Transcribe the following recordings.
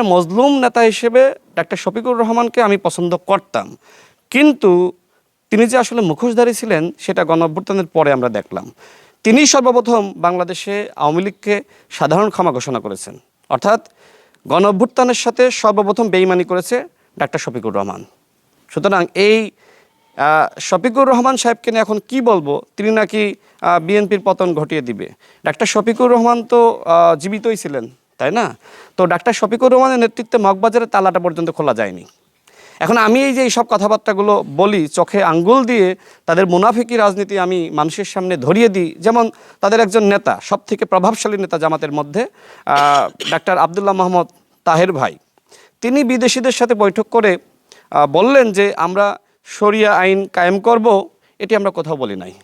মজলুম নেতা হিসেবে ডাক্তার শফিকুর রহমানকে আমি পছন্দ করতাম, কিন্তু তিনি যে আসলে মুখোশধারী ছিলেন সেটা গণঅভ্যুত্থানের পরে আমরা দেখলাম। তিনি সর্বপ্রথম বাংলাদেশে আওয়ামী লীগকে সাধারণ ক্ষমা ঘোষণা করেছেন, অর্থাৎ গণঅভ্যুত্থানের সাথে সর্বপ্রথম বেইমানি করেছে ডাক্তার শফিকুর রহমান। সুতরাং এই শফিকুর রহমান সাহেবকে নিয়ে এখন কি বলবো, তিনি নাকি বিএনপির পতন ঘটিয়ে দিবে। ডাক্তার শফিকুর রহমান তো জীবিতই ছিলেন, তাই না? তো ডাক্তার শফিকুর রহমানের নেতৃত্বে মগবাজারের তালাটা পর্যন্ত খোলা যায়নি। এখন আমি এই যে এইসব কথাবার্তাগুলো বলি, চোখে আঙ্গুল দিয়ে তাদের মুনাফিকি রাজনীতি আমি মানুষের সামনে ধরিয়ে দিই। যেমন তাদের একজন নেতা, সবথেকে প্রভাবশালী নেতা জামাতের মধ্যে, ডাক্তার আব্দুল্লাহ মোহাম্মদ তাহের ভাই, তিনি বিদেশিদের সাথে বৈঠক করে বললেন যে আমরা শরিয়া আইন কায়েম করব। এটি আমরা কোথাও বলি নাই।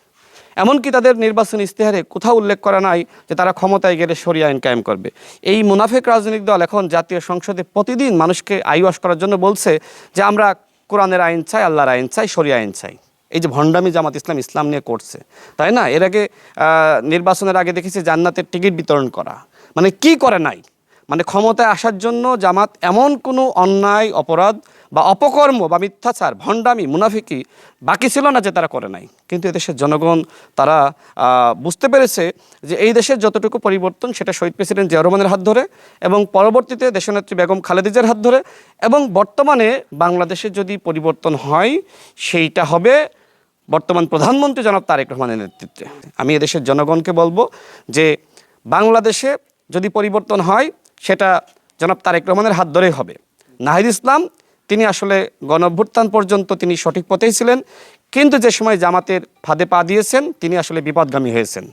এমনকি তাদের নির্বাচনী ইস্তেহারে কোথাও উল্লেখ করা নাই যে তারা ক্ষমতায় গেলে শরিয়া আইন কায়েম করবে। এই মুনাফিক রাজনৈতিক দল এখন জাতীয় সংসদে প্রতিদিন মানুষকে আইওয়াশ করার জন্য বলছে যে আমরা কোরআনের আইন চাই, আল্লাহর আইন চাই, শরিয়া আইন চাই। এই যে ভণ্ডামি জামাত ইসলাম নিয়ে করছে, তাই না? এর আগে নির্বাচনের আগে দেখেছি জান্নাতের টিকিট বিতরণ করা। মানে কি করে নাই, মানে ক্ষমতায় আসার জন্য জামাত এমন কোনো অন্যায়, অপরাধ বা অপকর্ম বা মিথ্যাচার, ভণ্ডামি, মুনাফিকি বাকি ছিল না যে তারা করে নাই। কিন্তু এদেশের জনগণ তারা বুঝতে পেরেছে যে এই দেশের যতটুকু পরিবর্তন সেটা শহীদ প্রেসিডেন্ট জিয়া রহমানের হাত ধরে, এবং পরবর্তীতে দেশনেত্রী বেগম খালেদা জিয়ার হাত ধরে, এবং বর্তমানে বাংলাদেশে যদি পরিবর্তন হয় সেইটা হবে বর্তমান প্রধানমন্ত্রী জনাব তারেক রহমানের নেতৃত্বে। আমি এদেশের জনগণকে বলবো যে বাংলাদেশে যদি পরিবর্তন হয় সেটা জনাব তারেক রহমানের হাত ধরেই হবে। নাহিদ ইসলাম তিনি আসলে গণঅভ্যুত্থান পর্যন্ত তিনি সঠিক পথেই ছিলেন, কিন্তু যে সময় জামাতের ফাঁদে পা দিয়েছেন তিনি আসলে বিপদগামী হয়েছেন।